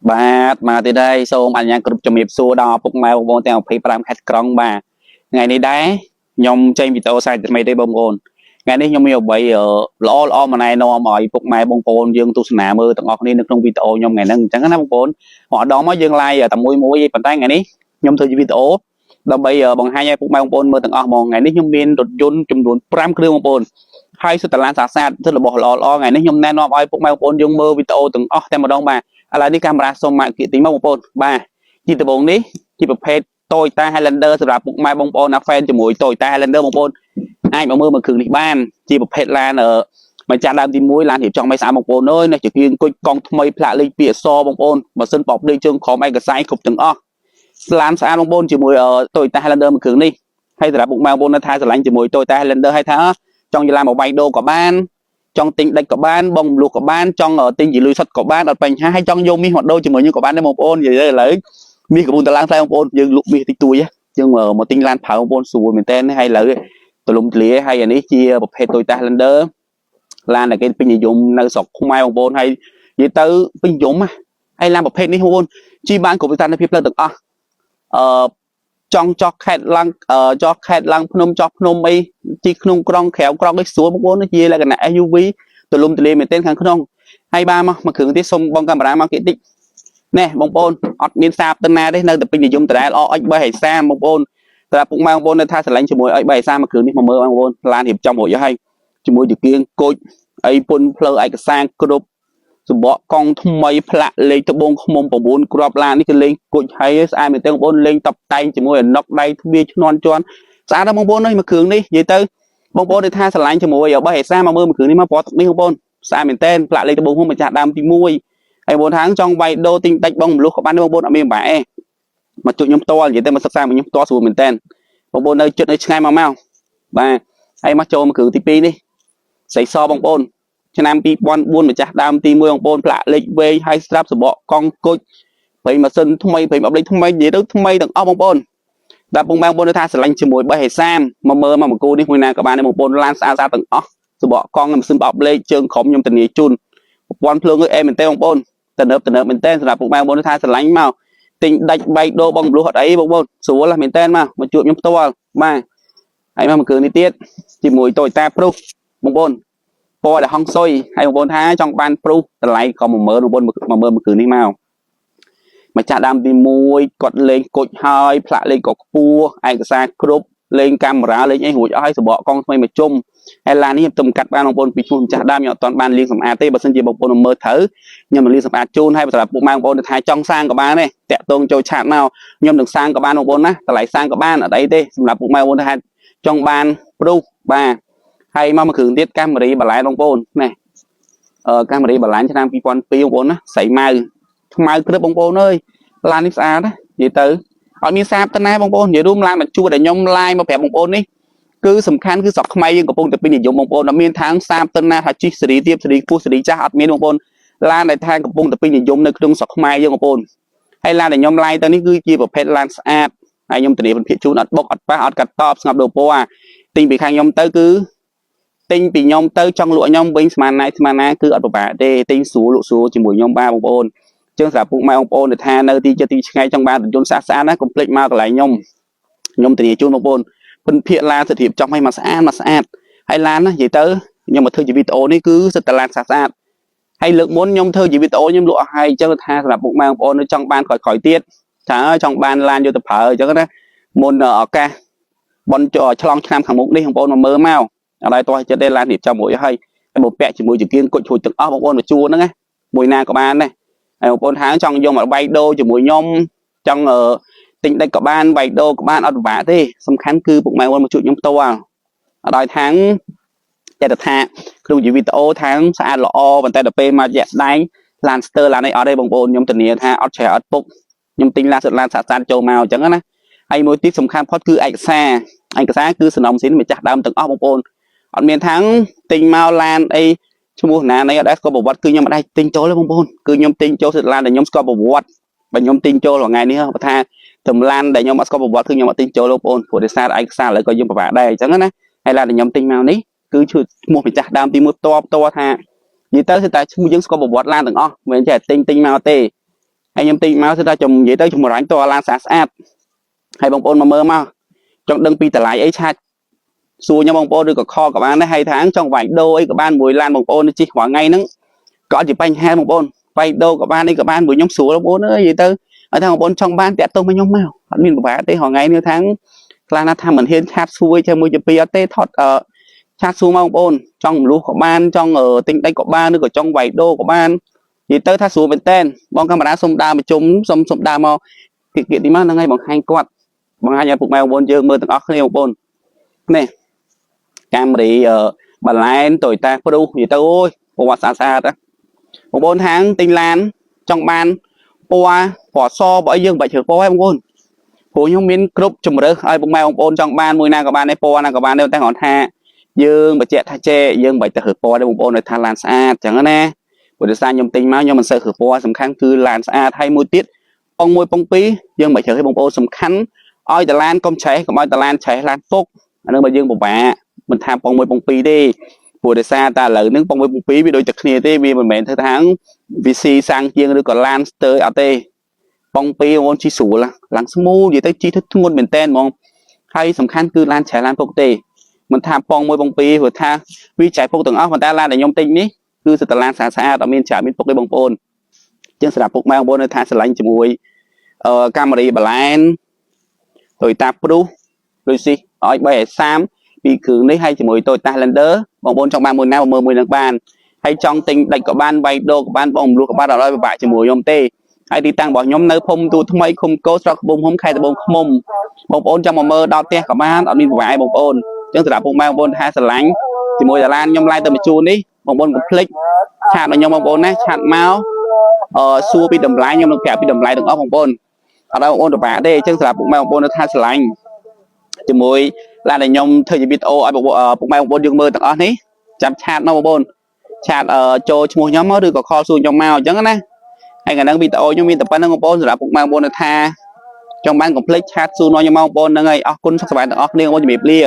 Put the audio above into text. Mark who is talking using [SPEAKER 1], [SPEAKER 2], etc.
[SPEAKER 1] បាទមកទីđâyសូមអនុញ្ញាតគ្រប់ជំរាបសួរដល់ពុកម៉ែបងប្អូនទាំង25ខេត្តក្រុងបាទថ្ងៃនេះដែរខ្ញុំចេញវីដេអូសាយថ្មីទេបងប្អូនថ្ងៃនេះខ្ញុំមានអ្វីល្អមកណែនាំឲ្យពុកម៉ែបងប្អូនយើងទស្សនាមើលទាំងអស់គ្នានៅក្នុងវីដេអូខ្ញុំថ្ងៃហ្នឹងអញ្ចឹងណាបងប្អូនម្ដងមកយើង live តែមួយទេប៉ុន្តែថ្ងៃនេះខ្ញុំធ្វើជាវីដេអូដើម្បីបង្ហាញឲ្យពុកម៉ែបងប្អូនមើលទាំងអស់ហ្មងថ្ងៃនេះខ្ញុំមានរថយន្តចំនួន5គ្រឿងបងប្អូនហើយសុទ្ធតែឡានសាសាទទៅរបស់ល្អថ្ងៃនេះខ្ញុំណែនាំឲ្យពុកម៉ែបងប្អូនយើងមើលវីដេអូទាំងអស់តែម្ដងបាទឥឡូវនេះកាមេរ៉ាសូមមកគៀកទីមកបងប្អូនបាទជាដំបូងនេះជាប្រភេទ Toyota Highlander សម្រាប់ពុកម៉ែបងប្អូនណា fan ជាមួយ Toyota Highlander បងប្អូនអាចមកមើលមួយគ្រឿងនេះបានជាប្រភេទឡានមកចាស់ដើមទី1ឡានរៀបចំឲ្យស្អាតបងប្អូនអើយនេះជាគៀងគុជកង់ថ្មីផ្លាកលេខពីអសបងប្អូនម៉ាស៊ីនបបដេកជើងក្រោមឯកសារគ្រប់ទាំងអស់ឡានស្អាតបងប្អូនជាមួយ Toyota Highlander មួយគ្រឿងនេះហើយសម្រាប់ពុកម៉ែបងប្អូននៅថាស្រឡាញ់ជាមួយ Toyota Highlander ហើយថាចង់យឡានមកបាយដូរក៏បានចង់ទិញដាច់ក៏បានបងមលុះក៏បានចង់ទិញជាលុយសុទ្ធក៏បានអត់បញ្ហាហើយចង់យកមាសមកដូរជាមួយយើងក៏បានដែរបងប្អូននិយាយឥឡូវមាសកំពុងតឡើងថ្លៃបងប្អូនយើងលក់មាសតិចតួចយើងមកទិញឡានប្រើបងប្អូនស្រួលមែនតើហើយឥឡូវទលំទលាហើយអានេះជាប្រភេទ Toyota Highlander ឡានដែលគេពេញនិយមនៅស្រុកខ្មែរបងប្អូនហើយនិយាយទៅពេញនិយមហើយឡានប្រភេទនេះបងប្អូនជិះបានគ្រប់វិសាលភាពផ្លូវទាំងអស់ចង់ចោះខេតឡើងចោះខេតឡើងភ្នំចោះភ្នំអីជីក្នុងក្រុងក្រៅក្រុងនេះស្រួលបងប្អូនជាលក្ខណៈ SUV ទលំទលាមែនទែនខាងក្នុងហើយបានមកគ្រឿងទៀតសុំបងកាមេរ៉ាមកគេតិចនេះបងប្អូនអត់មានសាបទៅណាទេនៅតែពេញនិយមដដែលអអុច330បងប្អូនតែពុកម៉ែបងប្អូននៅថាស្រឡាញ់ជាមួយអុច330មកគ្រឿងនេះមកមើលបងប្អូនឡានរៀបចំរួចហើយជាមួយជាគៀងគុជអីពុនផ្លូវឯកសារគ្រប់សម្បកកង់ថ្មីផ្លាក់លេខត្បូងឃុំ9គ្រាប់ឡាននេះគឺលេងគុជហើយស្អាតមែនទែនបងប្អូនលេងតបតែងជាមួយអណុកដៃទ្វារឈ្នន់ជន់ស្អាតណាស់បងប្អូនអើយមកគ្រឿងនេះនិយាយទៅបងប្អូនដែលថាស្រឡាញ់ជាមួយ330មកមើលមកគ្រឿងនេះមកពណ៌ទឹកនេះបងប្អូនស្អាតមែនទែនផ្លាក់លេខត្បូងឃុំម្ចាស់ដើមទី1ហើយបងថាចង់វាយដូរទិញដាច់បងមលុះក៏បានបងប្អូនអត់មានបាក់ទេមកជួយខ្ញុំផ្ទាល់និយាយទៅមកសិក្សាមកខ្ញុំផ្ទាល់ស្រួលមែនទែនបងប្អូននៅចិត្តនៅឆ្ងាយមកបាទហើយមកចូលមកគ្រឿងទី2នេះស្រីសបងប្អូនឆ្នាំ2004ម្ចាស់ដើមទី1បងប្អូនផ្លាក់លេខវែងហើយស្រាប់សបកកង់គុជព្រៃម៉ាស៊ីនថ្មីព្រៃអបលេខថ្មីនិយាយទៅថ្មីទាំងអស់បងប្អូនដល់បងប្អូនថាស្រឡាញ់ជាមួយ330មកមើលមកមកគូនេះមួយណាក៏បានដែរបងប្អូនឡានស្អាតទាំងអស់សបកកង់ម៉ាស៊ីនអបលេខជើងក្រុមខ្ញុំធានាជូនប្រព័ន្ធភ្លើងអេមែនទេបងប្អូនទំនើបមែនទេសម្រាប់បងប្អូនថាស្រឡាញ់មកទិញដាច់បែកដូរបងមលុះអត់អីបងប្អូនស្រួលមែនទេមកជួបខ្ញុំផ្ទាល់បាទហើយមកគ្រឿងនេះទៀតជាមួយ Toyota Prius បងប្អូនពណ៌ដែលហងសុយហើយបងប្អូនថាចង់បានព្រុសតម្លៃក៏10000បងប្អូនមកមើលមួយគ្រឿងនេះមកចាស់ដើមទី1គាត់លេងគុជហើយផ្លាក់លេខក៏ខ្ពស់ឯកសារគ្រប់លេងកាមេរ៉ាលេងអីរួចអស់ហើយសបកកង់ថ្មីមកជុំហើយឡាននេះខ្ញុំកាត់បានបងប្អូនពីឈ្មោះម្ចាស់ដើមខ្ញុំអត់ទាន់បានលាងសម្អាតទេបើមិនជាបងប្អូនមើលត្រូវខ្ញុំលាងសម្អាតជូនហើយសម្រាប់ពុកម៉ែបងប្អូនថាចង់សាងក៏បានដែរតាក់ទងចូលឆាតមកខ្ញុំនឹងសាងក៏បានបងប្អូនណាតម្លៃសាងក៏បានអត់អីទេសម្រាប់ពុកម៉ែបងប្អូនថាចង់បានព្រុសបាទហើយមកគ្រឿងទៀតកាមេរ៉ាបន្លែបងប្អូននេះកាមេរ៉ាបន្លែឆ្នាំ2002បងប្អូនណាស្រីម៉ៅខ្មៅក្រឹបបងប្អូនអើយឡាននេះស្អាតណានិយាយទៅអត់មានសាបទៅណាបងប្អូននិយាយរួមឡានបញ្ជួដែលខ្ញុំឡាយមកប្រាប់បងប្អូននេះគឺសំខាន់គឺស្រុកខ្មែរយើងកំពុងតែពេញនិយមបងប្អូនអត់មានທາງសាបទៅណាថាជីសេរីទៀបសេរីខ្ពស់សេរីចាស់អត់មានបងប្អូនឡានដែលថាកំពុងតែពេញនិយមនៅក្នុងស្រុកខ្មែរយើងបងប្អូនហើយឡានដែលខ្ញុំឡាយទៅនេះគឺជាប្រភេទឡានស្អាតហើយខ្ញុំធានាphânភាគជូនអត់បុកអត់ប៉ះអត់កាត់តបស្ងប់ដូរពណ៌ទិញពីខាងខ្ញុំទៅគឺទិញពីខ្ញុំទៅចង់លក់ខ្ញុំវិញស្មានណាគឺអត់ពិបាកទេទិញស្រួលលក់ស្រួលជាមួយខ្ញុំបាទបងប្អូនអញ្ចឹងសម្រាប់ពុកម៉ែបងប្អូនដែលថានៅទីចិត្តទីឆ្ងាយចង់បានរថយន្តស្អាតណាកុំភ្លេចមកកន្លែងខ្ញុំធានាជូនបងប្អូនពិនភាគឡានសិទ្ធិរៀបចំឲ្យមកស្អាតហើយឡានណានិយាយទៅខ្ញុំមកធ្វើជាវីដេអូនេះគឺសិតតែឡានស្អាតហើយលើកមុនខ្ញុំធ្វើជាវីដេអូខ្ញុំលក់អស់ហើយអញ្ចឹងថាសម្រាប់ពុកម៉ែបងប្អូនចង់បានក្រោយទៀតថាចង់បានឡានយកទៅប្រើអញ្ចឹងណាមុនឱកាសបនឆ្លងឆ្នាំខាងមុខនេះបងប្អូនមកមើលមកអត់ឲ្យទាស់ចិត្តទេឡានរៀបចំរួចហើយបើពាក់ជាមួយជាគៀងគុជរួចទាំងអស់បងប្អូនមកជួហ្នឹងណាមួយណាក៏បានដែរហើយបងប្អូនថាចង់យកមកបាយដូរជាមួយខ្ញុំចង់ទិញដាច់ក៏បានបាយដូរក៏បានអត់ពិបាកទេសំខាន់គឺពុកម៉ែបងប្អូនមកជួបខ្ញុំផ្ទាល់អត់ឲ្យថាងតែថាក្នុងវីដេអូថាងស្អាតល្អប៉ុន្តែដល់ពេលមកជាក់ស្ដែងឡានស្ទើឡានអីអត់ទេបងប្អូនខ្ញុំធានាថាអត់ច្រែអត់ពុកខ្ញុំទិញឡានស្អាតចូលមកអញ្ចឹងណាហើយមួយទៀតសំខាន់ផុតគឺឯកសារគឺសំណុំស៊ីនម្ចាស់ដើមទាំងអស់បងប្អូនអត់មានថាងទិញមកឡានអីឈ្មោះណានៃអត់ដែរស្គាល់ប្រវត្តិគឺខ្ញុំអត់ដែរទិញចូលទេបងប្អូនគឺខ្ញុំទិញចូលសិតឡានដែលខ្ញុំស្គាល់ប្រវត្តិបើខ្ញុំទិញចូលថ្ងៃនេះបើថាតម្លានដែលខ្ញុំអត់ស្គាល់ប្រវត្តិគឺខ្ញុំអត់ទិញចូលទេបងប្អូនព្រោះដោយសារឯកសារឥឡូវក៏យើងពិបាកដែរអញ្ចឹងណាហើយឡានដែលខ្ញុំទិញមកនេះគឺឈ្មោះម្ចាស់ដើមទី1ផ្ទាល់ថានិយាយទៅគឺតែឈ្មោះយើងស្គាល់ប្រវត្តិឡានទាំងអស់មិនមែនចេះទិញមកទេ ហើយខ្ញុំទីមកគឺថាខ្ញុំនិយាយទៅជំរាញ់តឡានស្អាតហើយបងប្អូនមកមើលមកចង់ដឹងពីតម្លៃអីឆាច់សួរខ្ញុំបងប្អូនឬក៏ខលក៏បានដែរហើយថាចង់វាយដូរអីក៏បានមួយឡានបងប្អូនជិះរាល់ថ្ងៃហ្នឹងក៏អត់ជាបញ្ហាបងប្អូនវាយដូរក៏បានអីក៏បានព្រោះខ្ញុំស្រួលបងប្អូនអើយនិយាយទៅហើយថាបងប្អូនចង់បានតាក់ទងមកខ្ញុំមកអត់មានប្រហែលទេរាល់ថ្ងៃនេះថាខ្លះណាថាមិនហ៊ានឆាតសួរជាមួយជាពីអត់ទេថតឆាតសួរមកបងប្អូនចង់មលុះក៏បានចង់ទិញដីក៏បានឬក៏ចង់វាយដូរក៏បាននិយាយទៅថាស្រួលមែនតើបងកាមេរ៉ាសុំដើរមកជុំសុំដើរមកគៀកនេះមកហ្នឹងហើយបង្ហាញគាត់បង្ហាញឲ្យពុកម៉ែបងប្អូនយើងមើលទាំងអស់គ្នាបងប្អូននេះកាមេរ៉ាបន្លែន Toyota Prius និយាយទៅអូយប្រវត្តិស្អាតបងប្អូនហាងទិញឡានចង់បានពណ៌សបើអីយើងមិនបាច់ជ្រើសពណ៌ទេបងប្អូនព្រោះខ្ញុំមានគ្រប់ជំរើសឲ្យពុកម៉ែបងប្អូនចង់បានមួយណាក៏បានដែរពណ៌ណាក៏បានដែរតែគាត់ថាយើងបញ្ជាក់ថាចេយើងមិនបាច់ទៅរើសពណ៌ទេបងប្អូនឲ្យថាឡានស្អាតចឹងណាព្រោះដោយសារខ្ញុំទិញមកខ្ញុំមិនសូវរើសពណ៌សំខាន់គឺឡានស្អាតហើយមួយទៀតប៉ុង1ប៉ុង2យើងមិនបាច់ជ្រើសទេបងប្អូនសំខាន់ឲ្យតឡានកុំឆេះកុំឲ្យតឡានឆេះឡានពុកអានឹងបើយើងពិបាកមិនថាប៉ុង1ប៉ុង2ទេព្រោះដោយសារតែឥឡូវហ្នឹងប៉ុង1ប៉ុង2វាដូចតែគ្នាទេវាមិនមែនធ្វើថាVC សាំងជាងឬក៏ឡានស្ទើអត់ទេប៉ុង2បងប្អូនជិះស្រួលឡើងស្មូនិយាយទៅជិះទៅធ្ងន់មែនតើហ្មងហើយសំខាន់គឺឡានឆេះឡានពុកទេមិនថាប៉ុង1ប៉ុង2ព្រោះថាវាចែកពុកទាំងអស់ប៉ុន្តែឡានដែលខ្ញុំទិញនេះគឺសិតតឡានស្អាតអត់មានចាក់មានពុកទេបងប្អូនចឹងសម្រាប់ពុកម៉ែបងប្អូននៅថាស្រឡាញ់ជាមួយកាមេរ៉ាបន្លែន Toyota Prius ដូចនេះឲ្យ330ពីគ្រឿងនេះហើយជាមួយ Toyota Highlander បងប្អូនចង់បានមួយណាមើលមួយនឹងបានហើយចង់ទិញដាច់ក៏បានវាយដូរក៏បានបងមលុះក៏បានអត់ឲ្យពិបាកជាមួយខ្ញុំទេហើយទីតាំងរបស់ខ្ញុំនៅភូមិទូថ្មីឃុំកោស្រុកក្បូងហ៊ុំខេត្តត្បូងឃ្មុំបងប្អូនចង់មកមើលដល់ផ្ទះក៏បានអត់មានពិបាកឯងបងប្អូនចឹងសម្រាប់ពុកម៉ែបងប្អូនថាស្រឡាញ់ជាមួយតាឡានខ្ញុំឡាយទៅបញ្ជូននេះបងប្អូនកុំភ្លេចឆាតដល់ខ្ញុំបងប្អូនណាឆាតមកសួរពីតម្លៃខ្ញុំនឹងប្រាប់ពីតម្លៃទាំងអស់បងប្អូនអត់ឲ្យបងប្អូនពិបាកទេចឹងសម្រាប់ពុកម៉ែបងប្អូននៅថាស្រឡាញ់ជាមួយឡានដែលខ្ញុំធ្វើជាវីដេអូឲ្យពុកម៉ែបងប្អូនយើងមើលទាំងអស់នេះចាំឆាតមកបងប្អូនឆាតចូលឈ្មោះខ្ញុំមកឬក៏ខលសួរខ្ញុំមកអញ្ចឹងណាហើយកាលហ្នឹងវីដេអូខ្ញុំមានតែប៉ុណ្្នឹងបងប្អូនសម្រាប់ពុកម៉ែបងប្អូននៅថាចង់បានកុំភ្លេចឆាតសួរខ្ញុំមកបងប្អូនហ្នឹងហើយអរគុណសុខសប្បាយទាំងអស់គ្នាបងប្អូនជំរាបលា